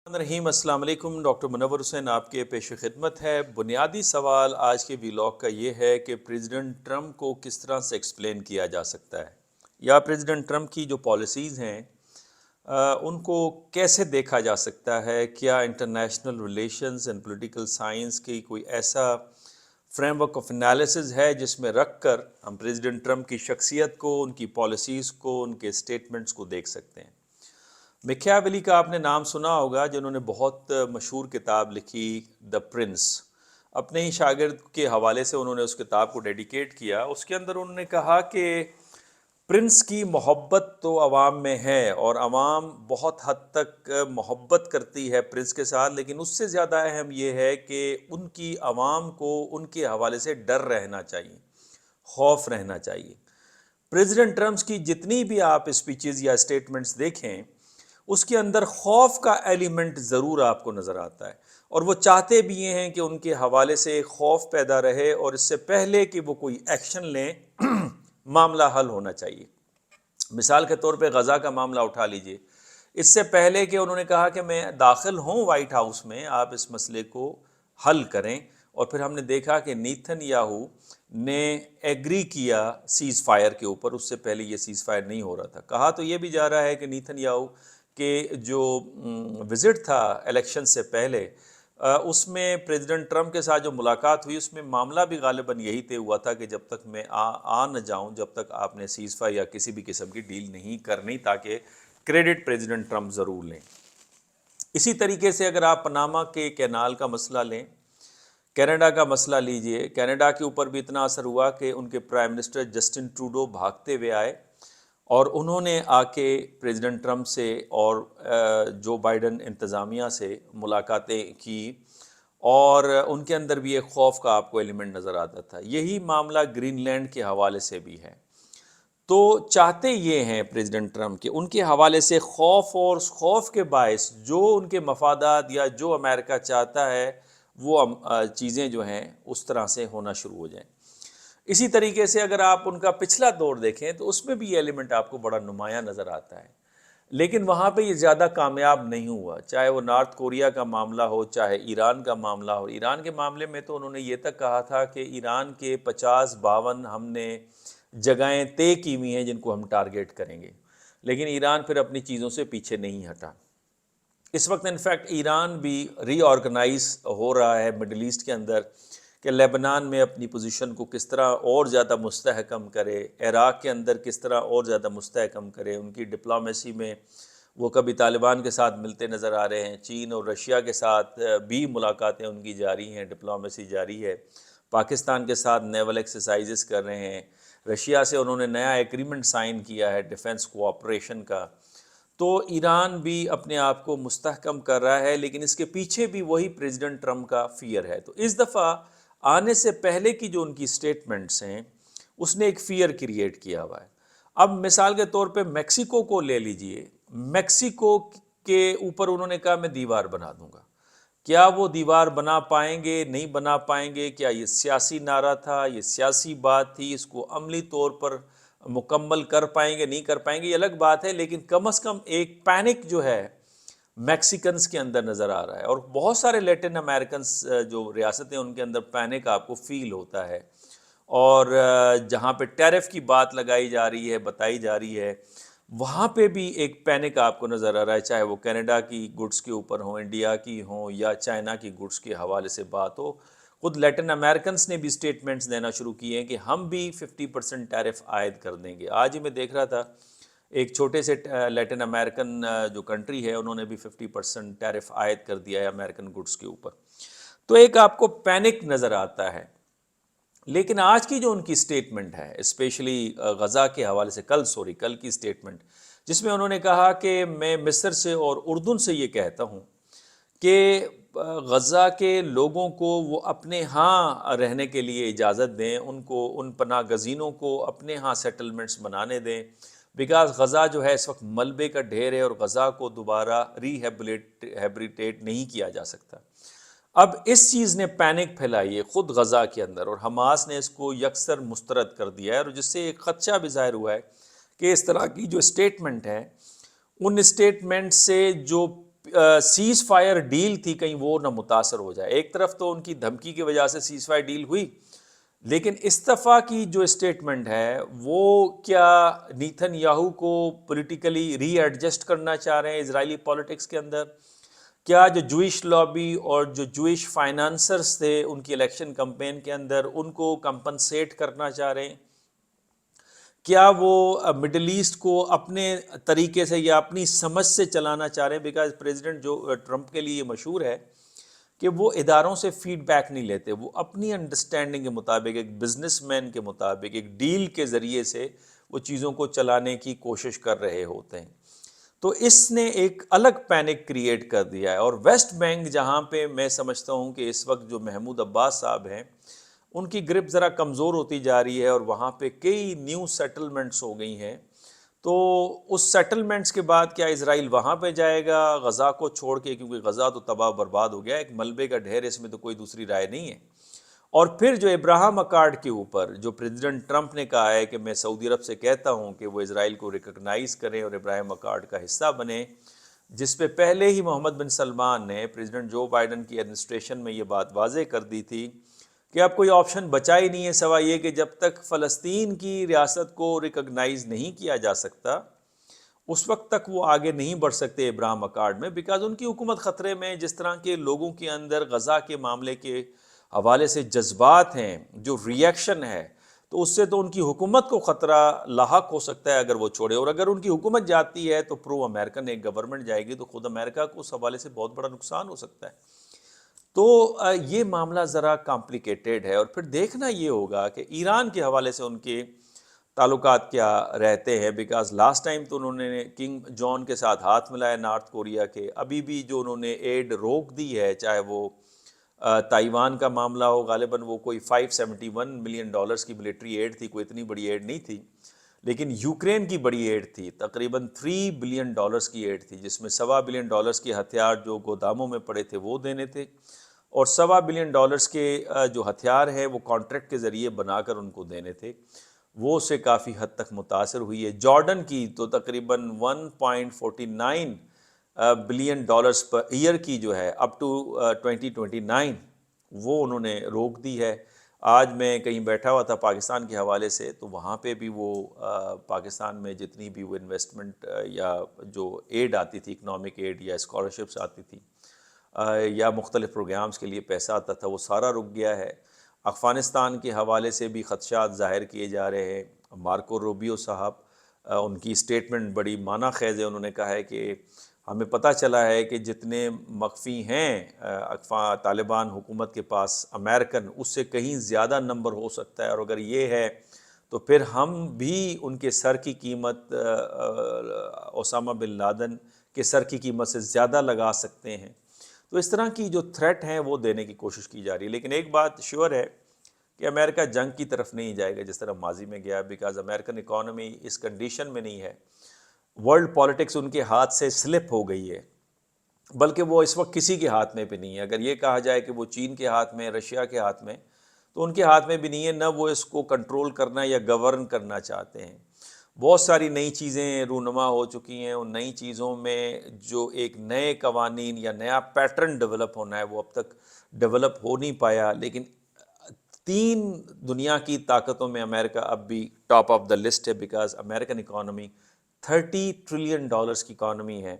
रहीम अस्सलाम वालेकुम। डॉक्टर मुनव्वर हुसैन आपके पेश खिदमत है। बुनियादी सवाल आज के व्लॉग का ये है कि प्रेसिडेंट ट्रंप को किस तरह से एक्सप्लेन किया जा सकता है या प्रेसिडेंट ट्रंप की जो पॉलिसीज़ हैं उनको कैसे देखा जा सकता है। क्या international relations and political science की कोई ऐसा फ्रेमवर्क ऑफ एनालिसिस है जिसमें रख कर हम प्रेसिडेंट ट्रंप की शख्सियत को, उनकी पॉलिसीज़ को, उनके स्टेटमेंट्स को देख सकते हैं। मिकियावेली का आपने नाम सुना होगा, जिन्होंने बहुत मशहूर किताब लिखी द प्रिंस। अपने ही शागिर्द के हवाले से उन्होंने उस किताब को डेडिकेट किया। उसके अंदर उन्होंने कहा कि प्रिंस की मोहब्बत तो अवाम में है और अवाम बहुत हद तक मोहब्बत करती है प्रिंस के साथ, लेकिन उससे ज़्यादा अहम ये है कि उनकी अवाम को उनके हवाले से डर रहना चाहिए, खौफ रहना चाहिए। प्रेसिडेंट ट्रंप की जितनी भी आप स्पीचेस या स्टेटमेंट्स देखें, उसके अंदर खौफ का एलिमेंट ज़रूर आपको नज़र आता है, और वो चाहते भी ये हैं कि उनके हवाले से खौफ पैदा रहे और इससे पहले कि वो कोई एक्शन लें मामला हल होना चाहिए। मिसाल के तौर पे गज़ा का मामला उठा लीजिए। इससे पहले कि उन्होंने कहा कि मैं दाखिल हूँ वाइट हाउस में, आप इस मसले को हल करें, और फिर हमने देखा कि नेतन्याहू ने एग्री किया सीज़ फायर के ऊपर। उससे पहले ये सीज़ फायर नहीं हो रहा था। कहा तो ये भी जा रहा है कि नेतन्याहू के जो विज़िट था इलेक्शन से पहले, उसमें प्रेसिडेंट ट्रंप के साथ जो मुलाकात हुई, उसमें मामला भी गालिबन यही तय हुआ था कि जब तक मैं आ न जाऊं, जब तक आपने सीज़ फायर या किसी भी किस्म की डील नहीं करनी, ताकि क्रेडिट प्रेसिडेंट ट्रंप ज़रूर लें। इसी तरीके से अगर आप पनामा के कैनाल का मसला लें, कनाडा का मसला लीजिए, कनाडा के ऊपर भी इतना असर हुआ कि उनके प्राइम मिनिस्टर जस्टिन ट्रूडो भागते हुए आए और उन्होंने आके प्रेसिडेंट ट्रंप से और जो बाइडन इंतज़ामिया से मुलाकातें की, और उनके अंदर भी एक खौफ का आपको एलिमेंट नज़र आता था। यही मामला ग्रीनलैंड के हवाले से भी है। तो चाहते ये हैं प्रेसिडेंट ट्रंप के उनके हवाले से खौफ, और खौफ के बायस जो उनके मफादात या जो अमेरिका चाहता है वो चीज़ें जो हैं उस तरह से होना शुरू हो जाएं। इसी तरीके से अगर आप उनका पिछला दौर देखें तो उसमें भी ये एलिमेंट आपको बड़ा नुमायाँ नज़र आता है, लेकिन वहाँ पे ये ज़्यादा कामयाब नहीं हुआ। चाहे वो नॉर्थ कोरिया का मामला हो, चाहे ईरान का मामला हो। ईरान के मामले में तो उन्होंने ये तक कहा था कि ईरान के 50-52 हमने जगहें तय की हुई हैं जिनको हम टारगेट करेंगे, लेकिन ईरान फिर अपनी चीज़ों से पीछे नहीं हटा। इस वक्त इनफैक्ट ईरान भी रीऑर्गेनाइज हो रहा है मिडल ईस्ट के अंदर कि लेबनान में अपनी पोजीशन को किस तरह और ज़्यादा मुस्तहकम करे, इराक़ के अंदर किस तरह और ज़्यादा मुस्तहकम करे। उनकी डिप्लोमेसी में वो कभी तालिबान के साथ मिलते नज़र आ रहे हैं, चीन और रशिया के साथ भी मुलाकातें उनकी जारी हैं, डिप्लोमेसी जारी है। पाकिस्तान के साथ नेवल एक्सरसाइजेस कर रहे हैं। रशिया से उन्होंने नया एग्रीमेंट साइन किया है डिफेंस कोऑपरेशन का। तो ईरान भी अपने आप को मुस्तहकम कर रहा है, लेकिन इसके पीछे भी वही प्रेसिडेंट ट्रंप का फियर है। तो इस दफ़ा आने से पहले की जो उनकी स्टेटमेंट्स हैं उसने एक फियर क्रिएट किया हुआ है। अब मिसाल के तौर पे मेक्सिको को ले लीजिए। मेक्सिको के ऊपर उन्होंने कहा मैं दीवार बना दूंगा। क्या वो दीवार बना पाएंगे, नहीं बना पाएंगे? क्या ये सियासी नारा था, ये सियासी बात थी? इसको अमली तौर पर मुकम्मल कर पाएंगे, नहीं कर पाएंगे, ये अलग बात है। लेकिन कम से कम एक पैनिक जो है मैक्सिकन्स के अंदर नज़र आ रहा है, और बहुत सारे लैटिन अमेरिकन्स जो रियासतें उनके अंदर पैनिक आपको फील होता है। और जहाँ पे टैरिफ की बात लगाई जा रही है, बताई जा रही है, वहाँ पे भी एक पैनिक आपको नज़र आ रहा है, चाहे वो कनाडा की गुड्स के ऊपर हो, इंडिया की हो, या चाइना की गुड्स के हवाले से बात हो। खुद लैटिन अमेरिकन्स ने भी स्टेटमेंट्स देना शुरू किए हैं कि हम भी 50% टैरिफ आयद कर देंगे। आज ही मैं देख रहा था एक छोटे से लैटिन अमेरिकन जो कंट्री है, उन्होंने भी 50% टैरिफ आयद कर दिया है अमेरिकन गुड्स के ऊपर। तो एक आपको पैनिक नज़र आता है। लेकिन आज की जो उनकी स्टेटमेंट है, स्पेशली गज़ा के हवाले से, कल की स्टेटमेंट, जिसमें उन्होंने कहा कि मैं मिस्र से और उर्दून से ये कहता हूँ कि गज़ा के लोगों को वो अपने यहाँ रहने के लिए इजाज़त दें, उनको, उन पनाह गज़ीनों को अपने यहाँ सेटलमेंट्स बनाने दें, बिकॉज़ गज़ा जो है इस वक्त मलबे का ढेर है और गज़ा को दोबारा रिहेबिलिटेट नहीं किया जा सकता। अब इस चीज़ ने पैनिक फैलाई है ख़ुद गज़ा के अंदर, और हमास ने इसको यकसर मुस्तरद कर दिया है, और जिससे एक ख़दशा भी ज़ाहिर हुआ है कि इस तरह की जो स्टेटमेंट है, उन स्टेटमेंट से जो سیز فائر ڈیل تھی کہیں وہ نہ متاثر ہو جائے. ایک طرف تو ان کی دھمکی کی وجہ سے سیز فائر ڈیل ہوئی، لیکن استعفیٰ کی جو اسٹیٹمنٹ ہے وہ کیا نیتن یاہو کو پولیٹیکلی ری ایڈجسٹ کرنا چاہ رہے ہیں اسرائیلی پولیٹکس کے اندر؟ کیا جو جوئش لابی اور جو جوئش فائنانسرز تھے ان کی الیکشن کمپین کے اندر ان کو کمپنسیٹ کرنا چاہ رہے ہیں؟ کیا وہ مڈل ایسٹ کو اپنے طریقے سے یا اپنی سمجھ سے چلانا چاہ رہے ہیں؟ بیکاز پریزیڈنٹ جو ٹرمپ کے لیے یہ مشہور ہے کہ وہ اداروں سے فیڈ بیک نہیں لیتے، وہ اپنی انڈرسٹینڈنگ کے مطابق، ایک بزنس مین کے مطابق، ایک ڈیل کے ذریعے سے وہ چیزوں کو چلانے کی کوشش کر رہے ہوتے ہیں. تو اس نے ایک الگ پینک کریٹ کر دیا ہے. اور ویسٹ بینک جہاں پہ میں سمجھتا ہوں کہ اس وقت جو محمود عباس صاحب ہیں ان کی گرپ ذرا کمزور ہوتی جا رہی ہے، اور وہاں پہ کئی نیو سیٹلمنٹس ہو گئی ہیں. تو اس سیٹلمنٹس کے بعد کیا اسرائیل وہاں پہ جائے گا غزہ کو چھوڑ کے؟ کیونکہ غزہ تو تباہ برباد ہو گیا، ایک ملبے کا ڈھیر، اس میں تو کوئی دوسری رائے نہیں ہے. اور پھر جو ابراہم اکارڈ کے اوپر جو پریزیڈنٹ ٹرمپ نے کہا ہے کہ میں سعودی عرب سے کہتا ہوں کہ وہ اسرائیل کو ریکگنائز کریں اور ابراہم اکارڈ کا حصہ بنے، جس پہ پہلے ہی محمد بن سلمان نے پریزیڈنٹ جو بائیڈن کی ایڈمنسٹریشن میں یہ بات واضح کر دی تھی کہ اب کوئی آپشن بچا ہی نہیں ہے سوائے یہ کہ جب تک فلسطین کی ریاست کو ریکگنائز نہیں کیا جا سکتا اس وقت تک وہ آگے نہیں بڑھ سکتے ابراہم اکارڈ میں، بیکاز ان کی حکومت خطرے میں. جس طرح کے لوگوں کے اندر غزہ کے معاملے کے حوالے سے جذبات ہیں، جو ری ایکشن ہے، تو اس سے تو ان کی حکومت کو خطرہ لاحق ہو سکتا ہے اگر وہ چھوڑے. اور اگر ان کی حکومت جاتی ہے تو پرو امریکن ایک گورنمنٹ جائے گی تو خود امریکہ کو اس حوالے سے بہت بڑا نقصان ہو سکتا ہے. تو یہ معاملہ ذرا کمپلیکیٹڈ ہے. اور پھر دیکھنا یہ ہوگا کہ ایران کے حوالے سے ان کے تعلقات کیا رہتے ہیں، بیکاز لاسٹ ٹائم تو انہوں نے کنگ جان کے ساتھ ہاتھ ملایا نارتھ کوریا کے. ابھی بھی جو انہوں نے ایڈ روک دی ہے، چاہے وہ تائیوان کا معاملہ ہو، غالباً وہ کوئی $571 ملین کی ملٹری ایڈ تھی، کوئی اتنی بڑی ایڈ نہیں تھی. لیکن یوکرین کی بڑی ایڈ تھی، تقریباً $3 بلین کی ایڈ تھی، جس میں $1.25 بلین کے ہتھیار جو گوداموں میں پڑے تھے وہ دینے تھے، اور $1.25 بلین کے جو ہتھیار ہیں وہ کانٹریکٹ کے ذریعے بنا کر ان کو دینے تھے. وہ سے کافی حد تک متاثر ہوئی ہے. جارڈن کی تو تقریباً $1.49 بلین پر ایئر کی جو ہے اپ ٹو 2029 وہ انہوں نے روک دی ہے. آج میں کہیں بیٹھا ہوا تھا پاکستان کے حوالے سے، تو وہاں پہ بھی وہ پاکستان میں جتنی بھی وہ انویسٹمنٹ یا جو ایڈ آتی تھی، اکنامک ایڈ یا اسکالرشپس آتی تھی یا مختلف پروگرامز کے لیے پیسہ آتا تھا، وہ سارا رک گیا ہے. افغانستان کے حوالے سے بھی خدشات ظاہر کیے جا رہے ہیں. مارکو روبیو صاحب، ان کی اسٹیٹمنٹ بڑی معنی خیز ہے. انہوں نے کہا ہے کہ ہمیں پتہ چلا ہے کہ جتنے مخفی ہیں طالبان حکومت کے پاس امریکن، اس سے کہیں زیادہ نمبر ہو سکتا ہے، اور اگر یہ ہے تو پھر ہم بھی ان کے سر کی قیمت اسامہ بن لادن کے سر کی قیمت سے زیادہ لگا سکتے ہیں. تو اس طرح کی جو تھریٹ ہیں وہ دینے کی کوشش کی جا رہی ہے. لیکن ایک بات شیور ہے کہ امریکہ جنگ کی طرف نہیں جائے گا جس طرح ماضی میں گیا، بیکاز امریکن اکانومی اس کنڈیشن میں نہیں ہے. ورلڈ پالیٹکس ان کے ہاتھ سے سلپ ہو گئی ہے، بلکہ وہ اس وقت کسی کے ہاتھ میں بھی نہیں ہے. اگر یہ کہا جائے کہ وہ چین کے ہاتھ میں، رشیا کے ہاتھ میں، تو ان کے ہاتھ میں بھی نہیں ہے، نہ وہ اس کو کنٹرول کرنا یا گورن کرنا چاہتے ہیں. بہت ساری نئی چیزیں رونما ہو چکی ہیں. ان نئی چیزوں میں جو ایک نئے قوانین یا نیا پیٹرن ڈیولپ ہونا ہے وہ اب تک ڈیولپ ہو نہیں پایا. لیکن 3 دنیا کی طاقتوں میں امریکہ اب بھی ٹاپ آف دا لسٹ ہے، بیکاز امریکن اکانومی $30 ٹریلین کی اکانومی ہے.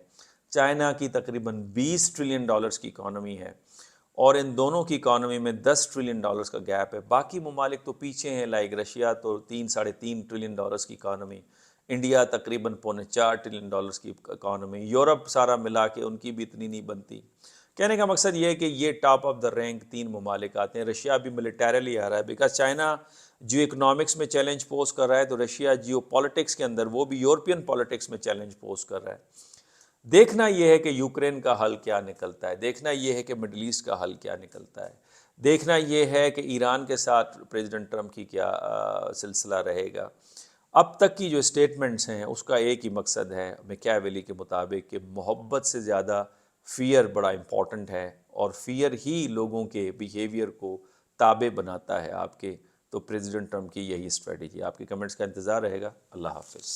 چائنا کی تقریباً $20 ٹریلین کی اکانومی ہے، اور ان دونوں کی اکانومی میں $10 ٹریلین کا گیپ ہے. باقی ممالک تو پیچھے ہیں، لائک رشیا تو $3-3.5 ٹریلین کی اکانومی، انڈیا تقریباً $4.25 ٹریلین کی اکانومی، یورپ سارا ملا کے ان کی بھی اتنی نہیں بنتی. کہنے کا مقصد یہ ہے کہ یہ ٹاپ آف دا رینک 3 ممالک آتے ہیں. رشیا بھی ملیٹریلی آ رہا ہے، بیکاز چائنا جیو اکنامکس میں چیلنج پوز کر رہا ہے، تو رشیا جیو پالیٹکس کے اندر وہ بھی یورپین پالیٹکس میں چیلنج پوز کر رہا ہے. دیکھنا یہ ہے کہ یوکرین کا حل کیا نکلتا ہے، دیکھنا یہ ہے کہ مڈل ایسٹ کا حل کیا نکلتا ہے، دیکھنا یہ ہے کہ ایران کے ساتھ پریزیڈنٹ ٹرمپ کی کیا سلسلہ رہے گا. اب تک کی جو اسٹیٹمنٹس ہیں اس کا ایک ہی مقصد ہے میکیاویلی کے مطابق کہ محبت سے زیادہ فیئر بڑا امپورٹنٹ ہے، اور فیئر ہی لوگوں کے بیہیویئر کو تابع بناتا ہے آپ کے. تو پریزیڈنٹ ٹرمپ کی یہی اسٹریٹجی. آپ کے کمنٹس کا انتظار رہے گا. اللہ حافظ.